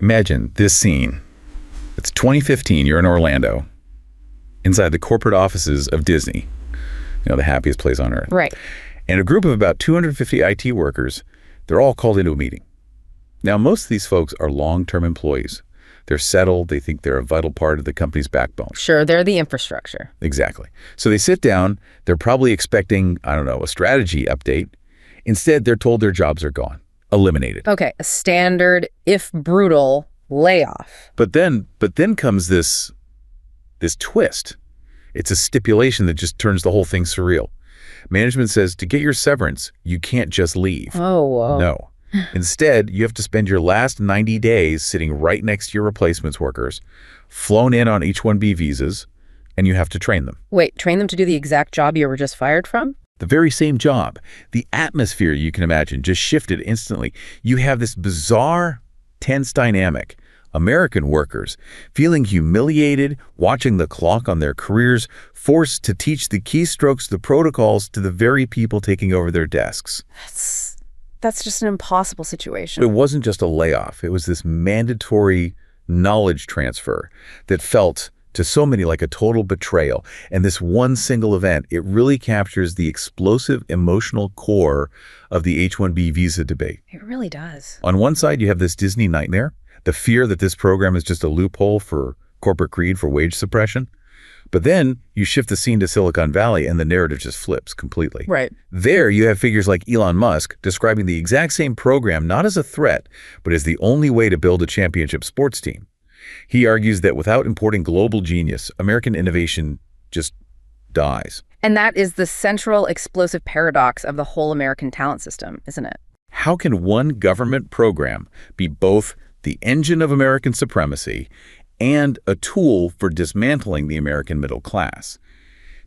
Imagine this scene. It's 2015, you're in Orlando, inside the corporate offices of Disney, the happiest place on earth. Right. And a group of about 250 IT workers, they're all called into a meeting. Now, most of these folks are long-term employees. They're settled. They think they're a vital part of the company's backbone. Sure, they're the infrastructure. Exactly. So they sit down. They're probably expecting, a strategy update. Instead, they're told their jobs are gone, eliminated. Okay, a standard, if brutal, layoff. But then comes this twist. It's a stipulation that just turns the whole thing surreal. Management says to get your severance, you can't just leave. Oh, whoa. No. Instead, you have to spend your last 90 days sitting right next to your replacements workers, flown in on H-1B visas, and you have to train them. Wait, train them to do the exact job you were just fired from? The very same job. The atmosphere, you can imagine, just shifted instantly. You have this bizarre, tense dynamic. American workers feeling humiliated, watching the clock on their careers, forced to teach the keystrokes, the protocols to the very people taking over their desks. That's just an impossible situation. It wasn't just a layoff. It was this mandatory knowledge transfer that felt to so many like a total betrayal. And this one single event, it really captures the explosive emotional core of the H-1B visa debate. It really does. On one side, you have this Disney nightmare, the fear that this program is just a loophole for corporate greed for wage suppression. But then you shift the scene to Silicon Valley and the narrative just flips completely. Right. There you have figures like Elon Musk describing the exact same program not as a threat, but as the only way to build a championship sports team. He argues that without importing global genius, American innovation just dies. And that is the central explosive paradox of the whole American talent system, isn't it? How can one government program be both the engine of American supremacy and a tool for dismantling the American middle class?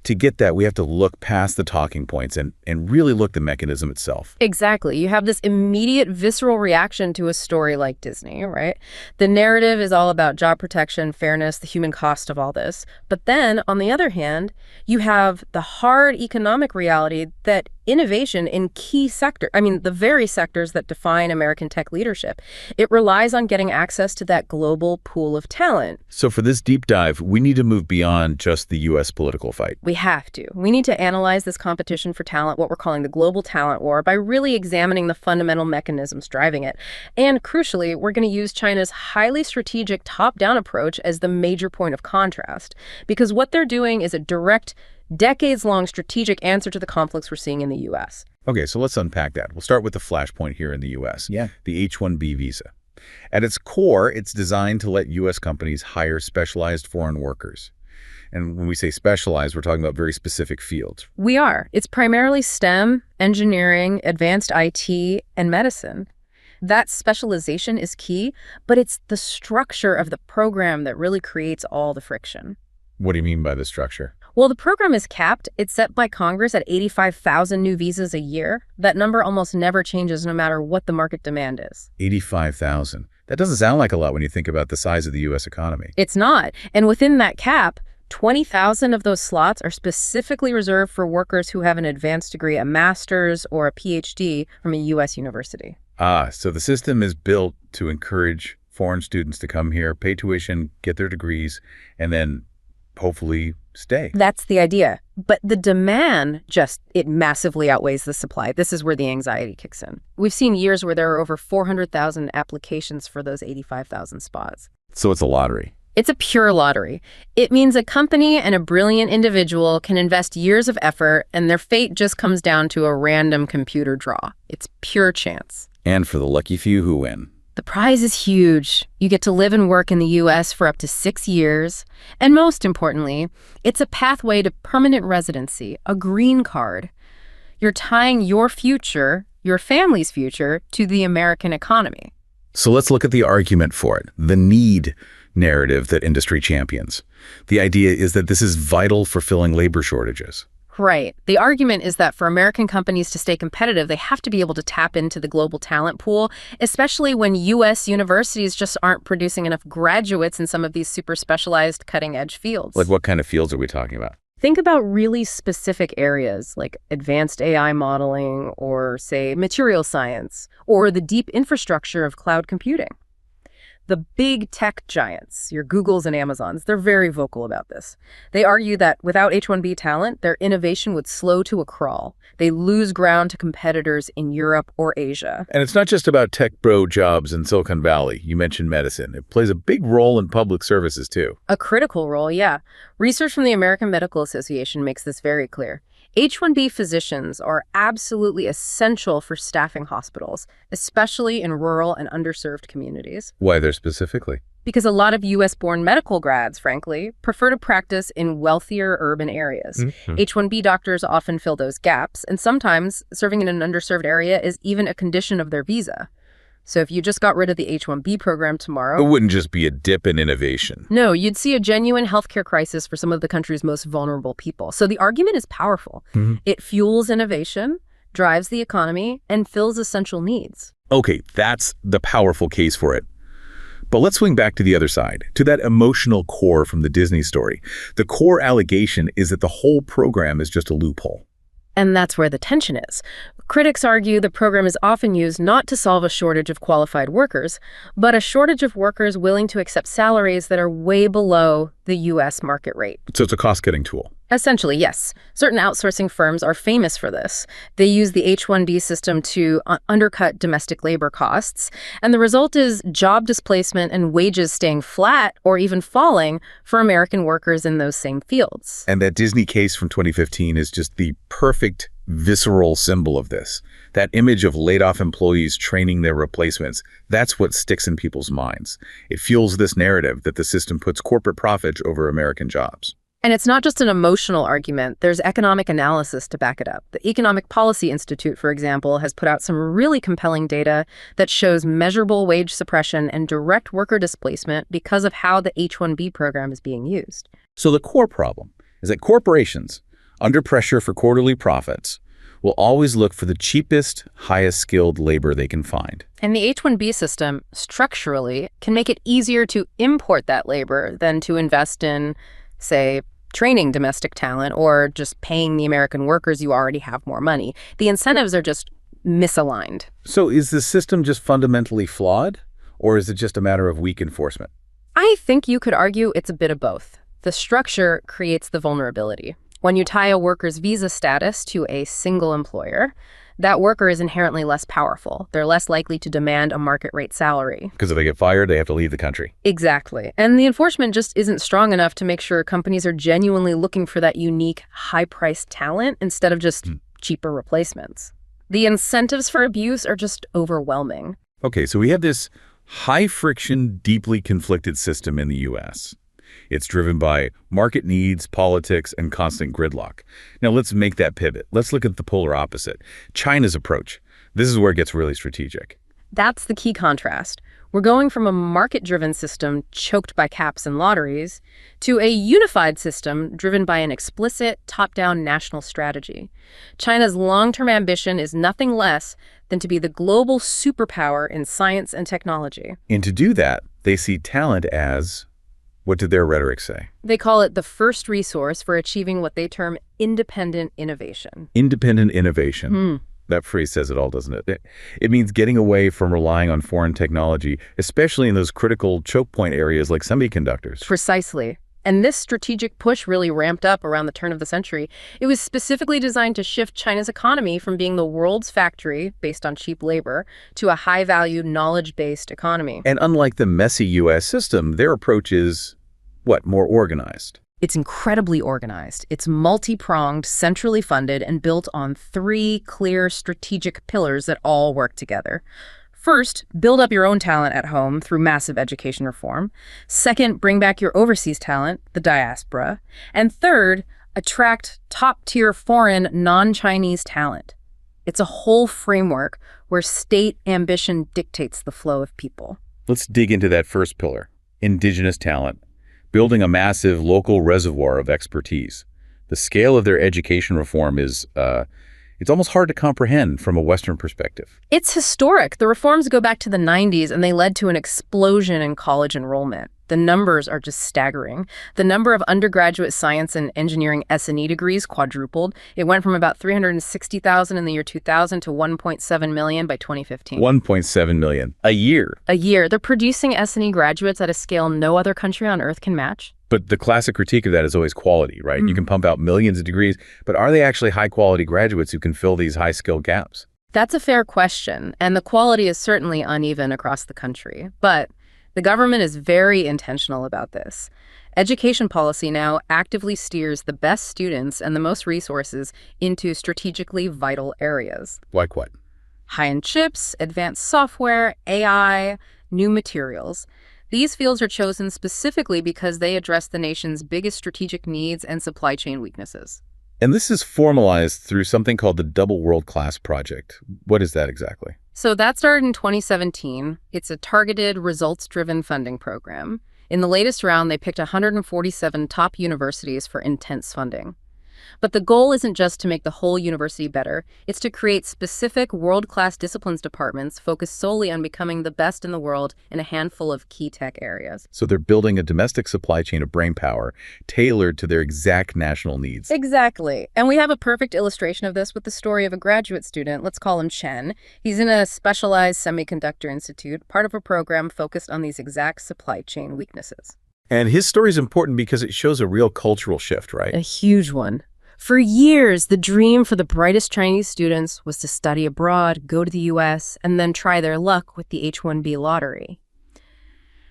To get that, we have to look past the talking points and really look at the mechanism itself. Exactly. You have this immediate visceral reaction to a story like Disney, right? The narrative is all about job protection, fairness, the human cost of all this. But then, on the other hand, you have the hard economic reality that innovation in key sectors, the very sectors that define American tech leadership, it relies on getting access to that global pool of talent. So for this deep dive, we need to move beyond just the U.S. political fight. We have to. We need to analyze this competition for talent, what we're calling the global talent war, by really examining the fundamental mechanisms driving it. And crucially, we're going to use China's highly strategic top-down approach as the major point of contrast, because what they're doing is a direct, decades-long strategic answer to the conflicts we're seeing in the U.S. Okay, so let's unpack that. We'll start with the flashpoint here in the U.S. Yeah. The H-1B visa. At its core, it's designed to let U.S. companies hire specialized foreign workers. And when we say specialized, we're talking about very specific fields. We are. It's primarily STEM, engineering, advanced IT, and medicine. That specialization is key, but it's the structure of the program that really creates all the friction. What do you mean by the structure? Well, the program is capped. It's set by Congress at 85,000 new visas a year. That number almost never changes no matter what the market demand is. 85,000. That doesn't sound like a lot when you think about the size of the U.S. economy. It's not. And within that cap, 20,000 of those slots are specifically reserved for workers who have an advanced degree, a master's or a PhD from a U.S. university. So the system is built to encourage foreign students to come here, pay tuition, get their degrees, and then hopefully stay. That's the idea. But the demand it massively outweighs the supply. This is where the anxiety kicks in. We've seen years where there are over 400,000 applications for those 85,000 spots. So it's a lottery. It's a pure lottery. It means a company and a brilliant individual can invest years of effort, and their fate just comes down to a random computer draw. It's pure chance. And for the lucky few who win. The prize is huge. You get to live and work in the U.S. for up to 6 years. And most importantly, it's a pathway to permanent residency, a green card. You're tying your future, your family's future, to the American economy. So let's look at the argument for it, the need narrative that industry champions. The idea is that this is vital for filling labor shortages. Right. The argument is that for American companies to stay competitive, they have to be able to tap into the global talent pool, especially when U.S. universities just aren't producing enough graduates in some of these super specialized cutting-edge fields. Like what kind of fields are we talking about? Think about really specific areas like advanced AI modeling or, say, material science or the deep infrastructure of cloud computing. The big tech giants, your Googles and Amazons, they're very vocal about this. They argue that without H-1B talent, their innovation would slow to a crawl. They lose ground to competitors in Europe or Asia. And it's not just about tech bro jobs in Silicon Valley. You mentioned medicine. It plays a big role in public services, too. A critical role, yeah. Research from the American Medical Association makes this very clear. H-1B physicians are absolutely essential for staffing hospitals, especially in rural and underserved communities. Why there specifically? Because a lot of U.S.-born medical grads, frankly, prefer to practice in wealthier urban areas. H-1B doctors often fill those gaps, and sometimes serving in an underserved area is even a condition of their visa. So if you just got rid of the H-1B program tomorrow... It wouldn't just be a dip in innovation. No, you'd see a genuine healthcare crisis for some of the country's most vulnerable people. So the argument is powerful. It fuels innovation, drives the economy, and fills essential needs. Okay, that's the powerful case for it. But let's swing back to the other side, to that emotional core from the Disney story. The core allegation is that the whole program is just a loophole. And that's where the tension is. Critics argue the program is often used not to solve a shortage of qualified workers, but a shortage of workers willing to accept salaries that are way below the U.S. market rate. So it's a cost-cutting tool. Essentially, yes. Certain outsourcing firms are famous for this. They use the H-1B system to undercut domestic labor costs, and the result is job displacement and wages staying flat or even falling for American workers in those same fields. And that Disney case from 2015 is just the perfect visceral symbol of this. That image of laid-off employees training their replacements, that's what sticks in people's minds. It fuels this narrative that the system puts corporate profits over American jobs. And it's not just an emotional argument. There's economic analysis to back it up. The Economic Policy Institute, for example, has put out some really compelling data that shows measurable wage suppression and direct worker displacement because of how the H-1B program is being used. So the core problem is that corporations, under pressure for quarterly profits, will always look for the cheapest, highest skilled labor they can find. And the H-1B system, structurally, can make it easier to import that labor than to invest in, say, training domestic talent or just paying the American workers you already have more money. The incentives are just misaligned. So is the system just fundamentally flawed, or is it just a matter of weak enforcement? I think you could argue it's a bit of both. The structure creates the vulnerability. When you tie a worker's visa status to a single employer, that worker is inherently less powerful. They're less likely to demand a market rate salary. Because if they get fired, they have to leave the country. Exactly. And the enforcement just isn't strong enough to make sure companies are genuinely looking for that unique, high-priced talent instead of just cheaper replacements. The incentives for abuse are just overwhelming. Okay, so we have this high-friction, deeply conflicted system in the U.S. It's driven by market needs, politics, and constant gridlock. Now let's make that pivot. Let's look at the polar opposite. China's approach. This is where it gets really strategic. That's the key contrast. We're going from a market-driven system choked by caps and lotteries to a unified system driven by an explicit top-down national strategy. China's long-term ambition is nothing less than to be the global superpower in science and technology. And to do that, they see talent as... what did their rhetoric say? They call it the first resource for achieving what they term independent innovation. Independent innovation. That phrase says it all, doesn't it? It means getting away from relying on foreign technology, especially in those critical choke point areas like semiconductors. Precisely. And this strategic push really ramped up around the turn of the century. It was specifically designed to shift China's economy from being the world's factory based on cheap labor to a high-value, knowledge-based economy. And unlike the messy U.S. system, their approach is, what, more organized? It's incredibly organized. It's multi-pronged, centrally funded, and built on 3 clear strategic pillars that all work together. First, build up your own talent at home through massive education reform. Second, bring back your overseas talent, the diaspora. And third, attract top-tier foreign, non-Chinese talent. It's a whole framework where state ambition dictates the flow of people. Let's dig into that first pillar, indigenous talent, building a massive local reservoir of expertise. The scale of their education reform is It's almost hard to comprehend from a Western perspective. It's historic. The reforms go back to the 90s, and they led to an explosion in college enrollment. The numbers are just staggering. The number of undergraduate science and engineering S&E degrees quadrupled. It went from about 360,000 in the year 2000 to 1.7 million by 2015. 1.7 million a year. A year. They're producing S&E graduates at a scale no other country on earth can match. But the classic critique of that is always quality, right? You can pump out millions of degrees, but are they actually high-quality graduates who can fill these high-skill gaps? That's a fair question, and the quality is certainly uneven across the country. But the government is very intentional about this. Education policy now actively steers the best students and the most resources into strategically vital areas. Like what? High-end chips, advanced software, AI, new materials. These fields are chosen specifically because they address the nation's biggest strategic needs and supply chain weaknesses. And this is formalized through something called the Double World Class Project. What is that exactly? So that started in 2017. It's a targeted, results-driven funding program. In the latest round, they picked 147 top universities for intense funding. But the goal isn't just to make the whole university better. It's to create specific world-class disciplines departments focused solely on becoming the best in the world in a handful of key tech areas. So they're building a domestic supply chain of brainpower tailored to their exact national needs. Exactly. And we have a perfect illustration of this with the story of a graduate student. Let's call him Chen. He's in a specialized semiconductor institute, part of a program focused on these exact supply chain weaknesses. And his story is important because it shows a real cultural shift, right? A huge one. For years, the dream for the brightest Chinese students was to study abroad, go to the US, and then try their luck with the H-1B lottery.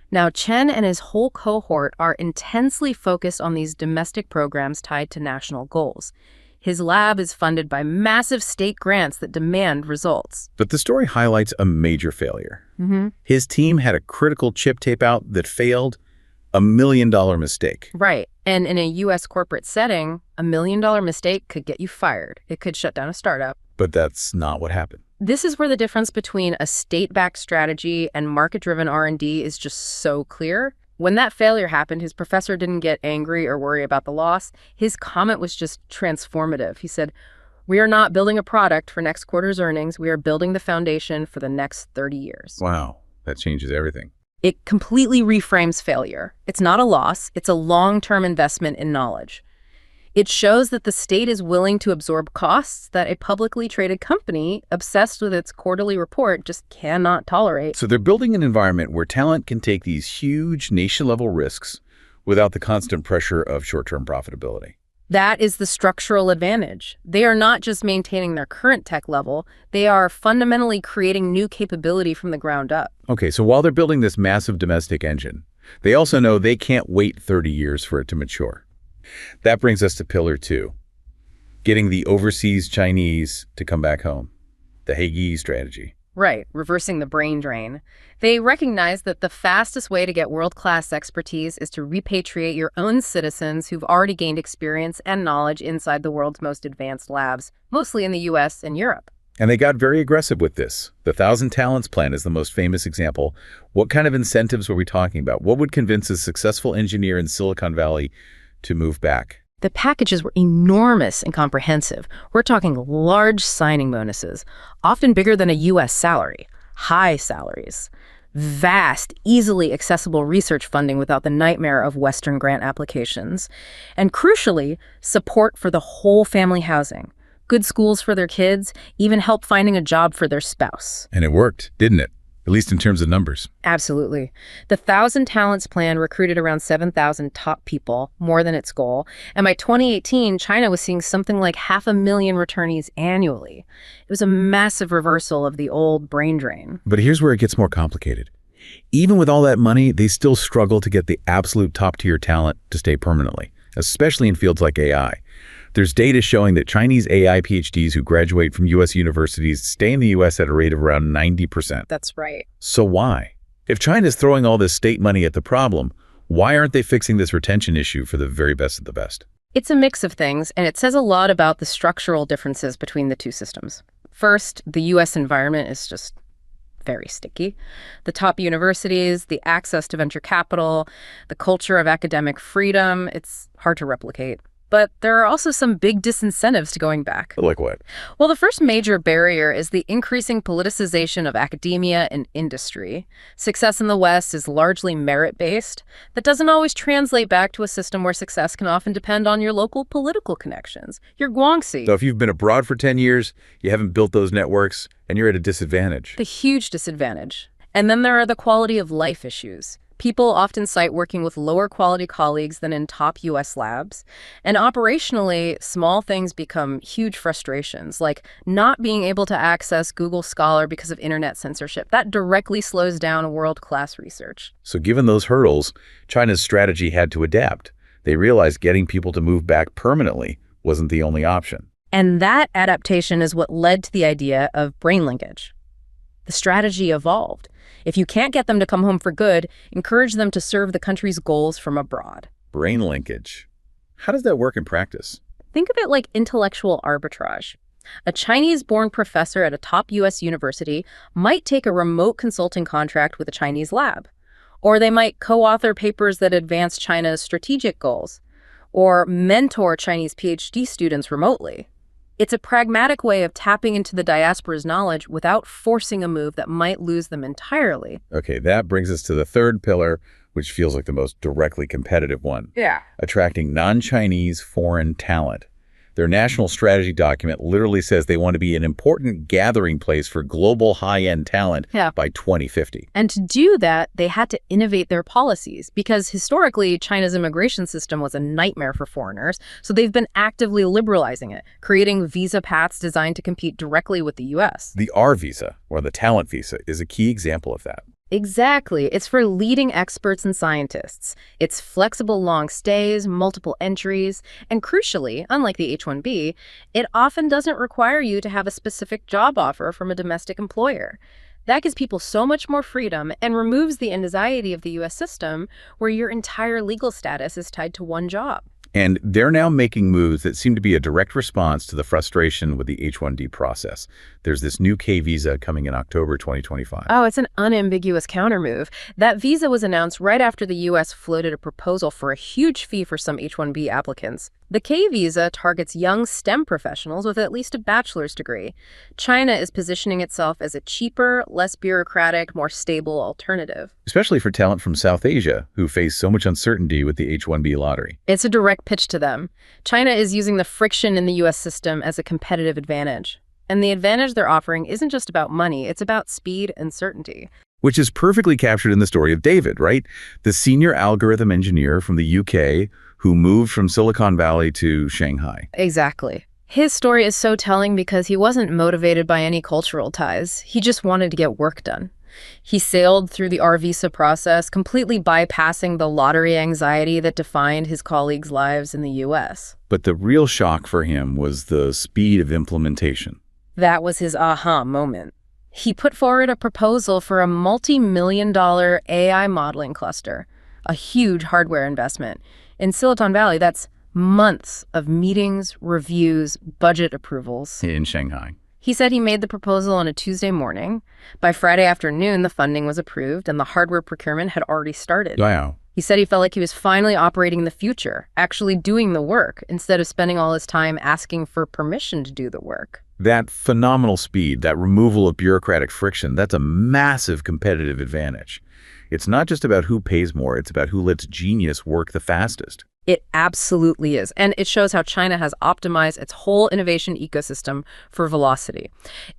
Now, Chen and his whole cohort are intensely focused on these domestic programs tied to national goals. His lab is funded by massive state grants that demand results. But the story highlights a major failure. His team had a critical chip tape out that failed, $1 million mistake. Right. And in a U.S. corporate setting, $1 million mistake could get you fired. It could shut down a startup. But that's not what happened. This is where the difference between a state-backed strategy and market-driven R&D is just so clear. When that failure happened, his professor didn't get angry or worry about the loss. His comment was just transformative. He said, "We are not building a product for next quarter's earnings. We are building the foundation for the next 30 years. Wow, that changes everything. It completely reframes failure. It's not a loss. It's a long-term investment in knowledge. It shows that the state is willing to absorb costs that a publicly traded company obsessed with its quarterly report just cannot tolerate. So they're building an environment where talent can take these huge nation-level risks without the constant pressure of short-term profitability. That is the structural advantage. They are not just maintaining their current tech level, they are fundamentally creating new capability from the ground up. Okay, so while they're building this massive domestic engine, they also know they can't wait 30 years for it to mature. That brings us to pillar 2, getting the overseas Chinese to come back home, the Hagee strategy. Right, reversing the brain drain. They recognize that the fastest way to get world-class expertise is to repatriate your own citizens who've already gained experience and knowledge inside the world's most advanced labs, mostly in the US and Europe. And they got very aggressive with this. The 1,000 Talents Plan is the most famous example. What kind of incentives were we talking about? What would convince a successful engineer in Silicon Valley to move back? The packages were enormous and comprehensive. We're talking large signing bonuses, often bigger than a U.S. salary, high salaries, vast, easily accessible research funding without the nightmare of Western grant applications, and crucially, support for the whole family housing, good schools for their kids, even help finding a job for their spouse. And it worked, didn't it? At least in terms of numbers. Absolutely. The 1,000 Talents Plan recruited around 7,000 top people, more than its goal. And by 2018, China was seeing something like 500,000 returnees annually. It was a massive reversal of the old brain drain. But here's where it gets more complicated. Even with all that money, they still struggle to get the absolute top-tier talent to stay permanently, especially in fields like AI. There's data showing that Chinese AI PhDs who graduate from U.S. universities stay in the U.S. at a rate of around 90%. That's right. So why? If China's throwing all this state money at the problem, why aren't they fixing this retention issue for the very best of the best? It's a mix of things, and it says a lot about the structural differences between the two systems. First, the U.S. environment is just very sticky. The top universities, the access to venture capital, the culture of academic freedom, it's hard to replicate. But there are also some big disincentives to going back. Like what? Well, the first major barrier is the increasing politicization of academia and industry. Success in the West is largely merit-based. That doesn't always translate back to a system where success can often depend on your local political connections, your guangxi. So if you've been abroad for 10 years, you haven't built those networks, and you're at a disadvantage. The huge disadvantage. And then there are the quality of life issues. People often cite working with lower quality colleagues than in top U.S. labs. And operationally, small things become huge frustrations, like not being able to access Google Scholar because of internet censorship. That directly slows down world-class research. So given those hurdles, China's strategy had to adapt. They realized getting people to move back permanently wasn't the only option. And that adaptation is what led to the idea of brain linkage. The strategy evolved. If you can't get them to come home for good, encourage them to serve the country's goals from abroad. Brain linkage. How does that work in practice? Think of it like intellectual arbitrage. A Chinese-born professor at a top U.S. university might take a remote consulting contract with a Chinese lab. Or they might co-author papers that advance China's strategic goals. Or mentor Chinese PhD students remotely. It's a pragmatic way of tapping into the diaspora's knowledge without forcing a move that might lose them entirely. Okay, that brings us to the third pillar, which feels like the most directly competitive one. Yeah. Attracting non-Chinese foreign talent. Their national strategy document literally says they want to be an important gathering place for global high-end talent by 2050. And to do that, they had to innovate their policies because historically, China's immigration system was a nightmare for foreigners. So they've been actively liberalizing it, creating visa paths designed to compete directly with the U.S. The R visa, or the talent visa, is a key example of that. Exactly. It's for leading experts and scientists. It's flexible long stays, multiple entries, and crucially, unlike the H-1B, it often doesn't require you to have a specific job offer from a domestic employer. That gives people so much more freedom and removes the anxiety of the U.S. system where your entire legal status is tied to one job. And they're now making moves that seem to be a direct response to the frustration with the H-1B process. There's this new K visa coming in October 2025. Oh, it's an unambiguous countermove. That visa was announced right after the U.S. floated a proposal for a huge fee for some H-1B applicants. The K visa targets young STEM professionals with at least a bachelor's degree. China is positioning itself as a cheaper, less bureaucratic, more stable alternative. Especially for talent from South Asia, who face so much uncertainty with the H-1B lottery. It's a direct pitch to them. China is using the friction in the U.S. system as a competitive advantage. And the advantage they're offering isn't just about money, it's about speed and certainty. Which is perfectly captured in the story of David, right? The senior algorithm engineer from the UK who moved from Silicon Valley to Shanghai. Exactly. His story is so telling because he wasn't motivated by any cultural ties. He just wanted to get work done. He sailed through the R visa process, completely bypassing the lottery anxiety that defined his colleagues' lives in the U.S. But the real shock for him was the speed of implementation. That was his aha moment. He put forward a proposal for a multi-million-dollar AI modeling cluster, a huge hardware investment. In Silicon Valley, that's months of meetings, reviews, budget approvals. In Shanghai. He said he made the proposal on a Tuesday morning. By Friday afternoon, the funding was approved and the hardware procurement had already started. Wow. He said he felt like he was finally operating in the future, actually doing the work, instead of spending all his time asking for permission to do the work. That phenomenal speed, that removal of bureaucratic friction, that's a massive competitive advantage. It's not just about who pays more, it's about who lets genius work the fastest. It absolutely is. And it shows how China has optimized its whole innovation ecosystem for velocity.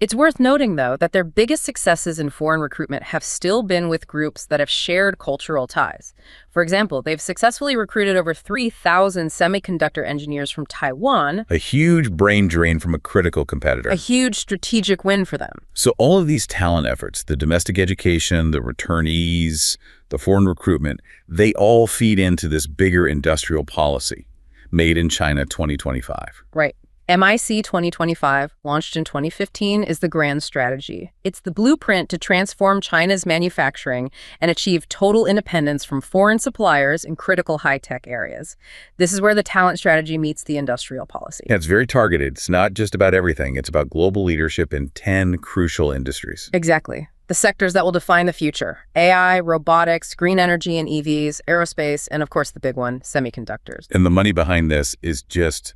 It's worth noting, though, that their biggest successes in foreign recruitment have still been with groups that have shared cultural ties. For example, they've successfully recruited over 3,000 semiconductor engineers from Taiwan. A huge brain drain from a critical competitor. A huge strategic win for them. So all of these talent efforts, the domestic education, the returnees, the foreign recruitment, they all feed into this bigger industrial policy, Made in China 2025. Right. MIC 2025, launched in 2015, is the grand strategy. It's the blueprint to transform China's manufacturing and achieve total independence from foreign suppliers in critical high-tech areas. This is where the talent strategy meets the industrial policy. Yeah, it's very targeted. It's not just about everything. It's about global leadership in 10 crucial industries. Exactly. The sectors that will define the future: AI, robotics, green energy and EVs, aerospace, and of course the big one, semiconductors. And the money behind this is just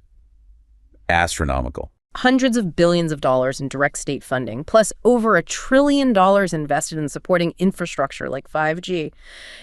astronomical. Hundreds of billions of dollars in direct state funding, plus over $1 trillion invested in supporting infrastructure like 5G.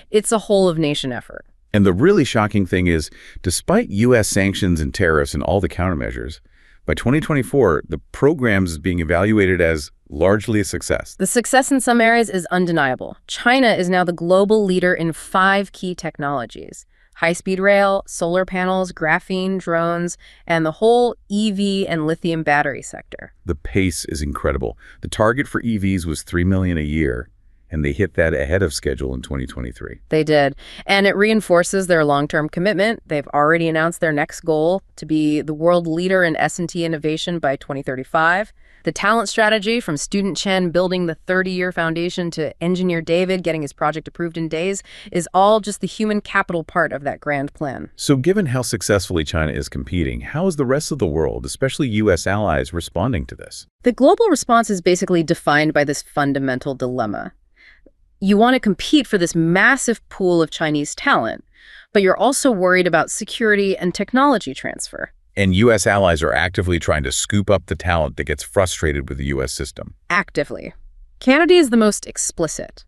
It's a whole-of-nation effort. And the really shocking thing is, despite U.S. sanctions and tariffs and all the countermeasures, by 2024, the program is being evaluated as largely a success. The success in some areas is undeniable. China is now the global leader in 5 key technologies: high-speed rail, solar panels, graphene, drones, and the whole EV and lithium battery sector. The pace is incredible. The target for EVs was 3 million a year, and they hit that ahead of schedule in 2023. They did. And it reinforces their long-term commitment. They've already announced their next goal to be the world leader in S&T innovation by 2035. The talent strategy, from student Chen building the 30-year foundation to engineer David getting his project approved in days, is all just the human capital part of that grand plan. So given how successfully China is competing, how is the rest of the world, especially U.S. allies, responding to this? The global response is basically defined by this fundamental dilemma. You want to compete for this massive pool of Chinese talent, but you're also worried about security and technology transfer. And U.S. allies are actively trying to scoop up the talent that gets frustrated with the U.S. system. Actively. Canada is the most explicit.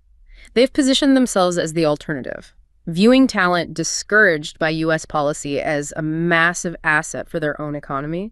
They've positioned themselves as the alternative, viewing talent discouraged by U.S. policy as a massive asset for their own economy.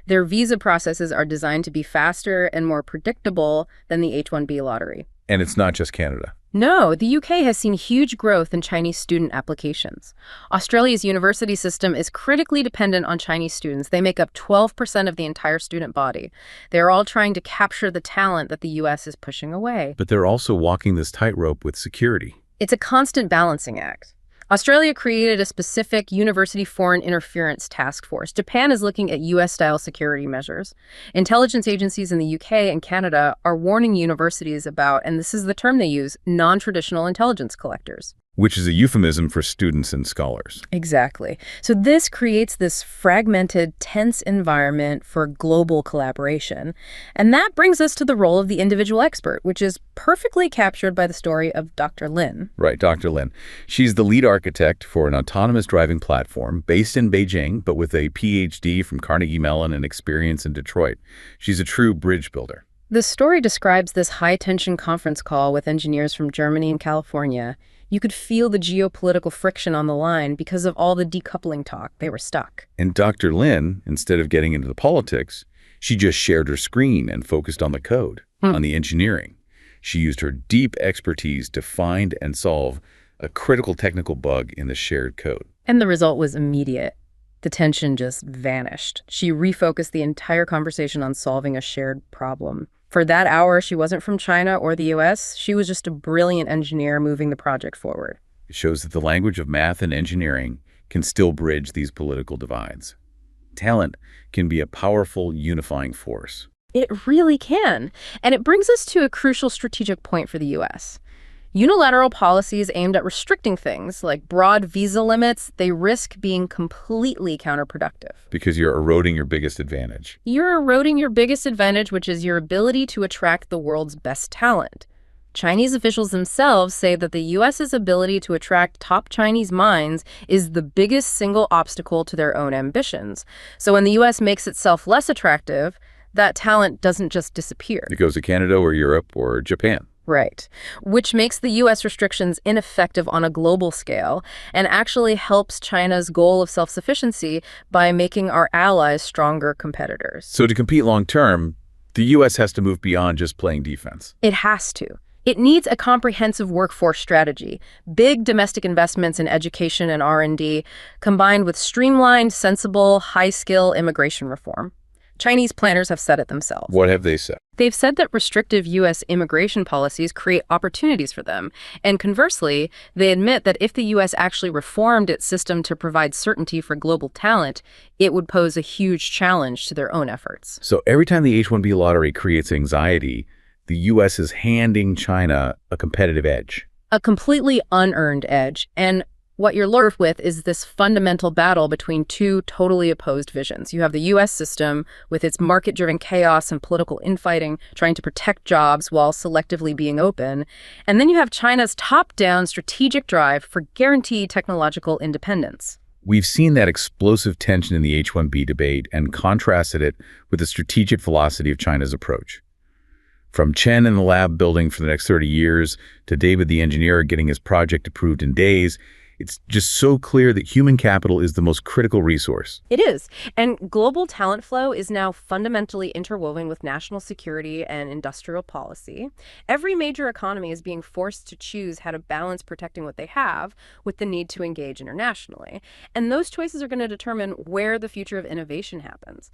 Their visa processes are designed to be faster and more predictable than the H-1B lottery. And it's not just Canada. No, the UK has seen huge growth in Chinese student applications. Australia's university system is critically dependent on Chinese students. They make up 12% of the entire student body. They're all trying to capture the talent that the US is pushing away. But they're also walking this tightrope with security. It's a constant balancing act. Australia created a specific university foreign interference task force. Japan is looking at US-style security measures. Intelligence agencies in the UK and Canada are warning universities about, and this is the term they use, non-traditional intelligence collectors. Which is a euphemism for students and scholars. Exactly. So this creates this fragmented, tense environment for global collaboration. And that brings us to the role of the individual expert, which is perfectly captured by the story of Dr. Lin. Right, Dr. Lin. She's the lead architect for an autonomous driving platform based in Beijing, but with a PhD from Carnegie Mellon and experience in Detroit. She's a true bridge builder. The story describes this high-tension conference call with engineers from Germany and California. You could feel the geopolitical friction on the line because of all the decoupling talk. They were stuck. And Dr. Lin, instead of getting into the politics, she just shared her screen and focused on the code, on the engineering. She used her deep expertise to find and solve a critical technical bug in the shared code. And the result was immediate. The tension just vanished. She refocused the entire conversation on solving a shared problem. For that hour, she wasn't from China or the US. She was just a brilliant engineer moving the project forward. It shows that the language of math and engineering can still bridge these political divides. Talent can be a powerful unifying force. It really can. And it brings us to a crucial strategic point for the US. Unilateral policies aimed at restricting things, like broad visa limits, they risk being completely counterproductive. Because you're eroding your biggest advantage. You're eroding your biggest advantage, which is your ability to attract the world's best talent. Chinese officials themselves say that the U.S.'s ability to attract top Chinese minds is the biggest single obstacle to their own ambitions. So when the U.S. makes itself less attractive, that talent doesn't just disappear. It goes to Canada or Europe or Japan. Right, which makes the U.S. restrictions ineffective on a global scale and actually helps China's goal of self-sufficiency by making our allies stronger competitors. So to compete long-term, the U.S. has to move beyond just playing defense. It has to. It needs a comprehensive workforce strategy, big domestic investments in education and R&D, combined with streamlined, sensible, high-skill immigration reform. Chinese planners have said it themselves. What have they said? They've said that restrictive U.S. immigration policies create opportunities for them. And conversely, they admit that if the U.S. actually reformed its system to provide certainty for global talent, it would pose a huge challenge to their own efforts. So every time the H-1B lottery creates anxiety, the U.S. is handing China a competitive edge. A completely unearned edge. And what you're left with is this fundamental battle between two totally opposed visions. You have the U.S. system with its market-driven chaos and political infighting, trying to protect jobs while selectively being open. And then you have China's top-down strategic drive for guaranteed technological independence. We've seen that explosive tension in the H-1B debate and contrasted it with the strategic velocity of China's approach. From Chen in the lab building for the next 30 years to David the engineer getting his project approved in days, it's just so clear that human capital is the most critical resource. It is. And global talent flow is now fundamentally interwoven with national security and industrial policy. Every major economy is being forced to choose how to balance protecting what they have with the need to engage internationally. And those choices are going to determine where the future of innovation happens.